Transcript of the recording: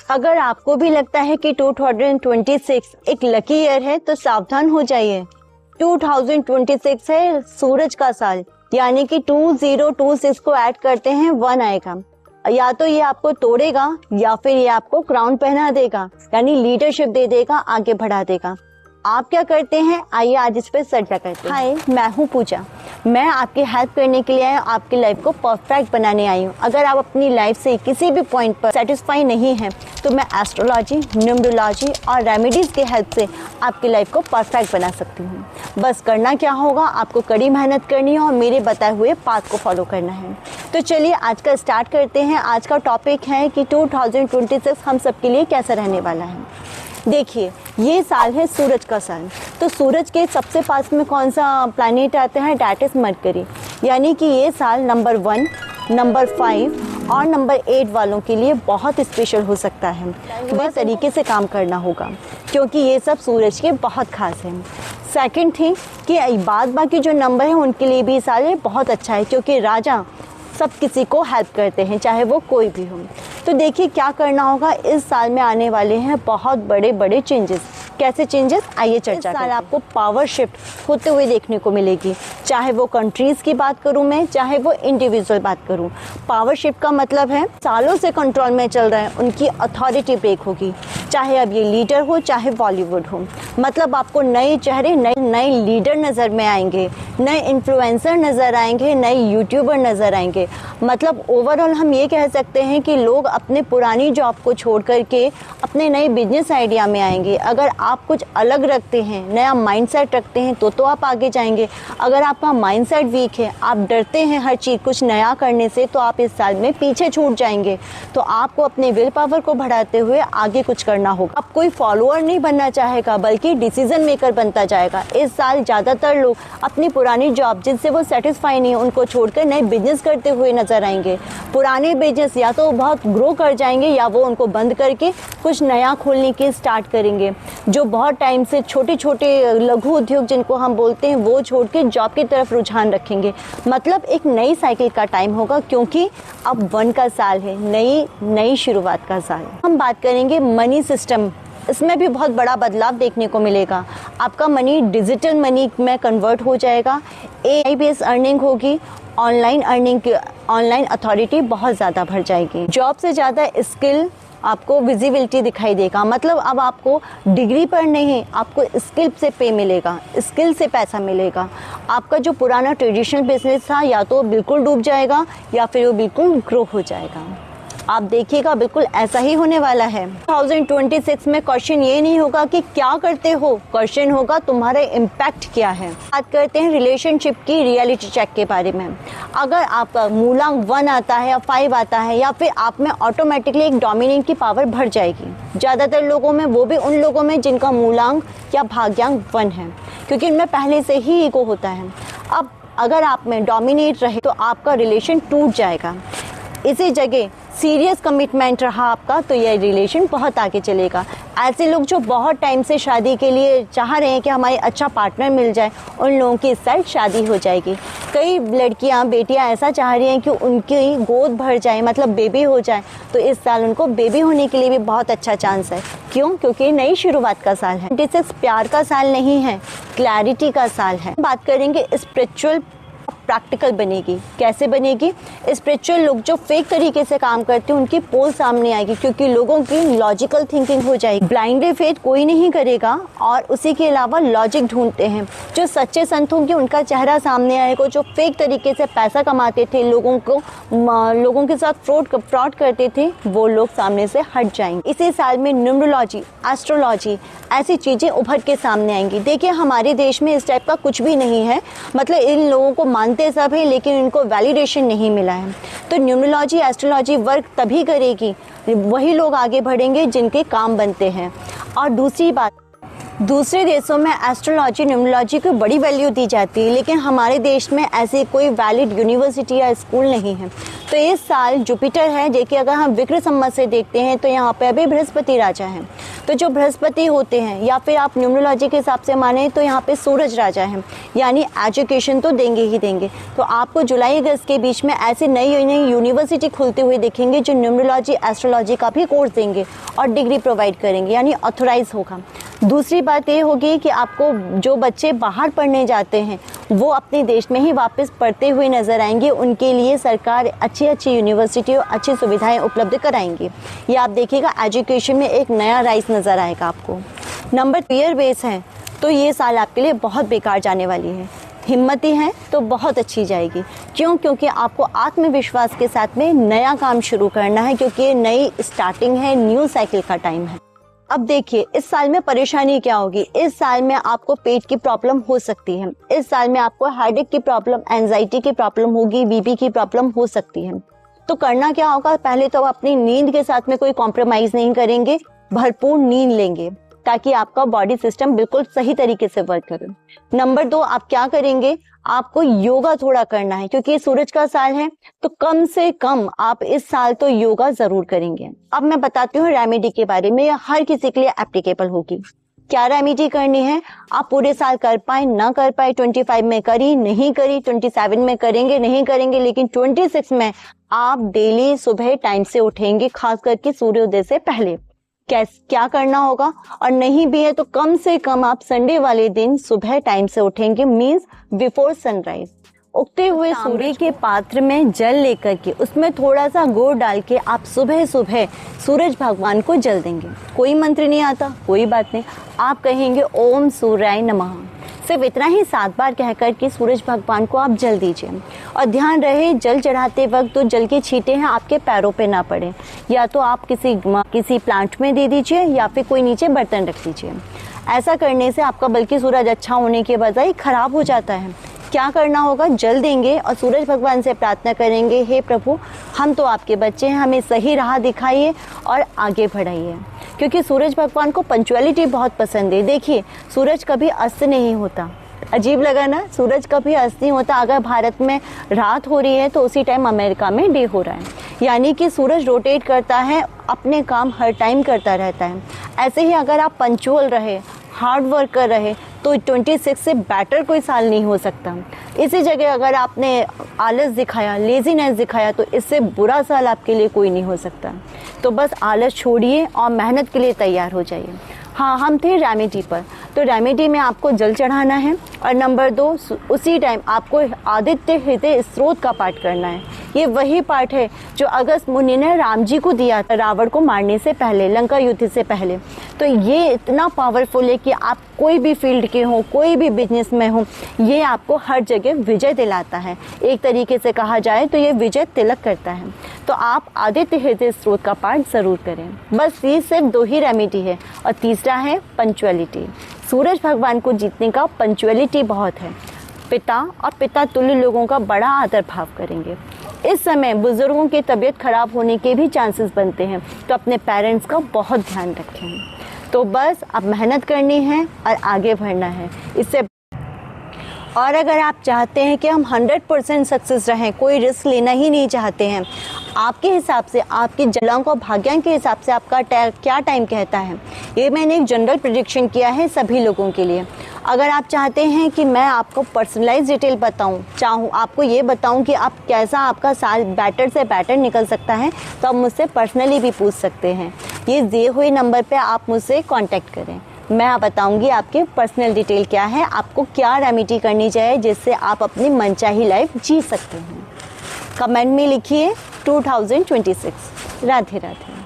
अगर आपको भी लगता है कि 2026 एक लकी ईयर है तो सावधान हो जाइए। 2026 है सूरज का साल, यानी कि 2026 को ऐड करते हैं 1 आएगा। या तो ये आपको तोड़ेगा या फिर ये आपको क्राउन पहना देगा, यानी लीडरशिप दे देगा, आगे बढ़ा देगा। आप क्या करते हैं, आइए आज इस पे चर्चा करते हैं। हाय, मैं हूँ पूजा। मैं आपकी हेल्प करने के लिए आई हूँ, आपकी लाइफ को परफेक्ट बनाने आई हूँ। अगर आप अपनी लाइफ से किसी भी पॉइंट पर सेटिस्फाई नहीं हैं तो मैं एस्ट्रोलॉजी, न्यूमरोलॉजी और रेमेडीज की हेल्प से आपकी लाइफ को परफेक्ट बना सकती हूँ। बस करना क्या होगा, आपको कड़ी मेहनत करनी है और मेरे बताए हुए पाथ को फॉलो करना है। तो चलिए आज का स्टार्ट करते हैं। आज का टॉपिक है कि 2026 हम सबके लिए कैसा रहने वाला है। देखिए, ये साल है सूरज का साल। तो सूरज के सबसे पास में कौन सा प्लैनेट आता है, डैट इज मरकरी। यानी कि ये साल नंबर 1, नंबर 5 और नंबर 8 वालों के लिए बहुत स्पेशल हो सकता है। बस तरीके से काम करना होगा क्योंकि ये सब सूरज के बहुत खास हैं। सेकंड थिंग कि बाद बाकी जो नंबर हैं उनके लिए भी साल ये बहुत अच्छा है क्योंकि राजा सब किसी को हेल्प करते हैं, चाहे वो कोई भी हो। तो देखिए क्या करना होगा। इस साल में आने वाले हैं बहुत बड़े बड़े चेंजेस। कैसे चेंजेस, आइए चर्चा करते हैं। आपको पावर शिफ्ट होते हुए देखने को मिलेगी, चाहे वो कंट्रीज़ की बात करूं मैं, चाहे वो इंडिविजुअल बात करूं। पावर शिफ्ट का मतलब है सालों से कंट्रोल में चल रहे हैं, उनकी अथॉरिटी ब्रेक होगी, चाहे अब ये लीडर हो चाहे बॉलीवुड हो। मतलब आपको नए चेहरे, नए लीडर नज़र में आएंगे, नए इन्फ्लुएंसर नज़र आएंगे, नए यूट्यूबर नज़र आएंगे। मतलब ओवरऑल हम ये कह सकते हैं कि लोग अपने पुरानी जॉब को छोड़ करके अपने नए बिजनेस आइडिया में आएंगे। अगर आप कुछ अलग रखते हैं, नया माइंडसेट रखते हैं तो आप आगे जाएंगे। अगर आपका माइंडसेट वीक है, आप डरते हैं हर चीज़ कुछ नया करने से, तो आप इस साल में पीछे छूट जाएंगे। तो आपको अपने विल पावर को बढ़ाते हुए आगे कुछ करना होगा। अब कोई फॉलोअर नहीं बनना चाहेगा बल्कि डिसीजन मेकर बनता जाएगा। इस साल ज़्यादातर लोग अपनी पुरानी जॉब जिनसे वो सेटिस्फाई नहीं है उनको छोड़कर नए बिजनेस करते हुए नजर आएंगे। पुराने बिजनेस या तो बहुत ग्रो कर जाएंगे या वो उनको बंद करके कुछ नया खोलने के स्टार्ट करेंगे। जो बहुत टाइम से छोटे छोटे लघु उद्योग जिनको हम बोलते हैं वो छोड़ के जॉब की तरफ रुझान रखेंगे। मतलब एक नई साइकिल का टाइम होगा क्योंकि अब 1 का साल है, नई शुरुआत का साल। हम बात करेंगे मनी सिस्टम, इसमें भी बहुत बड़ा बदलाव देखने को मिलेगा। आपका मनी डिजिटल मनी में कन्वर्ट हो जाएगा, AI बेस्ड अर्निंग होगी, ऑनलाइन अथॉरिटी बहुत ज़्यादा बढ़ जाएगी। जॉब से ज़्यादा स्किल आपको विजिबिलिटी दिखाई देगा। मतलब अब आपको डिग्री पर नहीं, आपको स्किल से पे मिलेगा, स्किल से पैसा मिलेगा। आपका जो पुराना ट्रेडिशनल बिजनेस था या तो बिल्कुल डूब जाएगा या फिर वो बिल्कुल ग्रो हो जाएगा। आप देखिएगा बिल्कुल ऐसा ही होने वाला है। 2026 में क्वेश्चन ये नहीं होगा कि क्या करते हो, क्वेश्चन होगा तुम्हारा इम्पैक्ट क्या है। बात करते हैं रिलेशनशिप की रियलिटी चेक के बारे में। अगर आपका मूलांक 1 आता है या 5 आता है या फिर आप में ऑटोमेटिकली एक डोमिनेंट की पावर बढ़ जाएगी। ज़्यादातर लोगों में, वो भी उन लोगों में जिनका मूलांक या भाग्यांक 1 है, क्योंकि इनमें पहले से ही ईगो होता है। अब अगर आप में डोमिनेट रहे तो आपका रिलेशन टूट जाएगा। इसी जगह सीरियस कमिटमेंट रहा आपका तो यह रिलेशन बहुत आगे चलेगा। ऐसे लोग जो बहुत टाइम से शादी के लिए चाह रहे हैं कि हमारे अच्छा पार्टनर मिल जाए, उन लोगों की इस साल शादी हो जाएगी। कई लड़कियां, बेटियां ऐसा चाह रही हैं कि उनकी गोद भर जाए, मतलब बेबी हो जाए, तो इस साल उनको बेबी होने के लिए भी बहुत अच्छा चांस है। क्यों? क्योंकि नई शुरुआत का साल है। 26 प्यार का साल नहीं है, क्लैरिटी का साल है। बात करेंगे स्पिरिचुअल, प्रैक्टिकल बनेगी। कैसे बनेगी? स्पिरिचुअल लोग जो फेक तरीके से काम करते हैं उनकी पोल सामने आएगी क्योंकि लोगों की लॉजिकल थिंकिंग हो जाएगी। ब्लाइंडली फेथ कोई नहीं करेगा और उसी के अलावा लॉजिक ढूंढते हैं। जो सच्चे संत होंगे उनका चेहरा सामने आएगा। जो फेक तरीके से पैसा कमाते थे, लोगों के साथ फ्रॉड करते थे, वो लोग सामने से हट जाएंगे। इसी साल में न्यूमरोलॉजी, एस्ट्रोलॉजी ऐसी चीज़ें उभर के सामने आएंगी। देखिए हमारे देश में इस टाइप का कुछ भी नहीं है। मतलब इन लोगों को मानते सब हैं लेकिन इनको वैलिडेशन नहीं मिला है। तो न्यूमरोलॉजी, एस्ट्रोलॉजी वर्क तभी करेगी, वही लोग आगे बढ़ेंगे जिनके काम बनते हैं। और दूसरी बात, दूसरे देशों में एस्ट्रोलॉजी, न्यूमरोलॉजी को बड़ी वैल्यू दी जाती है लेकिन हमारे देश में ऐसी कोई वैलिड यूनिवर्सिटी या स्कूल नहीं है। तो इस साल जुपिटर है, देखिए अगर हम विक्रम संवत से देखते हैं तो यहाँ पे अभी बृहस्पति राजा हैं। तो जो बृहस्पति होते हैं, या फिर आप न्यूमरोलॉजी के हिसाब से माने तो यहाँ पे सूरज राजा हैं, यानी एजुकेशन तो देंगे ही देंगे। तो आपको जुलाई अगस्त के बीच में ऐसी नई नई यूनिवर्सिटी खुलते हुए दिखेंगे जो न्यूमरोलॉजी एस्ट्रोलॉजी का भी कोर्स देंगे और डिग्री प्रोवाइड करेंगे, यानी ऑथोराइज होगा। दूसरी बात ये होगी कि आपको जो बच्चे बाहर पढ़ने जाते हैं वो अपने देश में ही वापस पढ़ते हुए नज़र आएंगे। उनके लिए सरकार अच्छी अच्छी यूनिवर्सिटी और अच्छी सुविधाएं उपलब्ध कराएंगी। ये आप देखिएगा एजुकेशन में एक नया राइज नज़र आएगा आपको। नंबर ईयर बेस है तो ये साल आपके लिए बहुत बेकार जाने वाली है। हिम्मती हैं तो बहुत अच्छी जाएगी। क्यों? क्योंकि आपको आत्मविश्वास के साथ में नया काम शुरू करना है, क्योंकि ये नई स्टार्टिंग है, न्यू साइकिल का टाइम है। अब देखिए इस साल में परेशानी क्या होगी। इस साल में आपको पेट की प्रॉब्लम हो सकती है। इस साल में आपको हेडेक की प्रॉब्लम, एंजाइटी की प्रॉब्लम होगी, बीपी की प्रॉब्लम हो सकती है। तो करना क्या होगा, पहले तो अपनी नींद के साथ में कोई कॉम्प्रोमाइज नहीं करेंगे, भरपूर नींद लेंगे ताकि आपका बॉडी सिस्टम बिल्कुल सही तरीके से वर्क करे। नंबर 2, आप क्या करेंगे, आपको योगा थोड़ा करना है, क्योंकि ये सूरज का साल है तो कम से कम आप इस साल तो योगा जरूर करेंगे। अब मैं बताती हूँ रेमेडी के बारे में, यह हर किसी के लिए एप्लीकेबल होगी। क्या रेमेडी करनी है, आप पूरे साल कर पाए ना कर पाए, 25 में करी नहीं करी, 27 में करेंगे नहीं करेंगे, लेकिन 26 में आप डेली सुबह टाइम से उठेंगे, खास करके सूर्योदय से पहले। क्या करना होगा, और नहीं भी है तो कम से कम आप संडे वाले दिन सुबह टाइम से उठेंगे, मींस बिफोर सनराइज। उगते हुए सूर्य के पात्र में जल लेकर के उसमें थोड़ा सा गुड़ डाल के आप सुबह सुबह सूरज भगवान को जल देंगे। कोई मंत्र नहीं आता, कोई बात नहीं, आप कहेंगे ओम सूर्याय नमः, सिर्फ इतना ही 7 बार कहकर के सूरज भगवान को आप जल दीजिए। और ध्यान रहे जल चढ़ाते वक्त तो जल के छींटे हैं आपके पैरों पे ना पड़े, या तो आप किसी प्लांट में दे दीजिए या फिर कोई नीचे बर्तन रख दीजिए। ऐसा करने से आपका बल्कि सूरज अच्छा होने के बजाय खराब हो जाता है। क्या करना होगा, जल देंगे और सूरज भगवान से प्रार्थना करेंगे, हे प्रभु हम तो आपके बच्चे हैं, हमें सही राह दिखाइए और आगे बढ़ाइए। क्योंकि सूरज भगवान को पंक्चुअलिटी बहुत पसंद है। देखिए सूरज कभी अस्त नहीं होता, अजीब लगा ना, सूरज कभी अस्त नहीं होता। अगर भारत में रात हो रही है तो उसी टाइम अमेरिका में डे हो रहा है, यानी कि सूरज रोटेट करता है, अपने काम हर टाइम करता रहता है। ऐसे ही अगर आप पंक्चुअल रहे, हार्ड वर्क कर रहे तो 26 से बेटर कोई साल नहीं हो सकता। इसी जगह अगर आपने आलस दिखाया, लेजीनेस दिखाया, तो इससे बुरा साल आपके लिए कोई नहीं हो सकता। तो बस आलस छोड़िए और मेहनत के लिए तैयार हो जाइए। हाँ, हम थे रेमेडी पर, तो रेमेडी में आपको जल चढ़ाना है और नंबर 2 उसी टाइम आपको आदित्य हृदय स्रोत का पाठ करना है। ये वही पाठ है जो अगस्त मुनि ने राम जी को दिया था रावण को मारने से पहले, लंका युद्ध से पहले। तो ये इतना पावरफुल है कि आप कोई भी फील्ड के हो, कोई भी बिजनेस में हो, ये आपको हर जगह विजय दिलाता है। एक तरीके से कहा जाए तो ये विजय तिलक करता है। तो आप आदित्य हृदय स्रोत का पाठ जरूर करें। बस ये सिर्फ 2 ही रेमेडी है। और तीसरा है पंक्चुअलिटी। सूरज भगवान को जीतने का पंक्चुअलिटी बहुत है। पिता और पिता तुल्य लोगों का बड़ा आदर भाव करेंगे। इस समय बुजुर्गों की तबीयत खराब होने के भी चांसेस बनते हैं, तो अपने पेरेंट्स का बहुत ध्यान रखें। तो बस अब मेहनत करनी है और आगे बढ़ना है इससे। और अगर आप चाहते हैं कि हम 100% सक्सेस रहें, कोई रिस्क लेना ही नहीं चाहते हैं, आपके हिसाब से, आपकी जलांक और भाग्यांक के हिसाब से आपका क्या टाइम कहता है, ये मैंने एक जनरल प्रेडिक्शन किया है सभी लोगों के लिए। अगर आप चाहते हैं कि मैं आपको पर्सनलाइज डिटेल चाहूँ आपको ये बताऊँ कि आप कैसा आपका साल बेटर से बेटर निकल सकता है, तो आप मुझसे पर्सनली भी पूछ सकते हैं। ये दिए हुए नंबर पे आप मुझसे कांटेक्ट करें, मैं बताऊंगी आपके पर्सनल डिटेल क्या है, आपको क्या रेमेडी करनी चाहिए जिससे आप अपनी मनचाही लाइफ जी सकते हैं। कमेंट में लिखिए 2026। राधे राधे।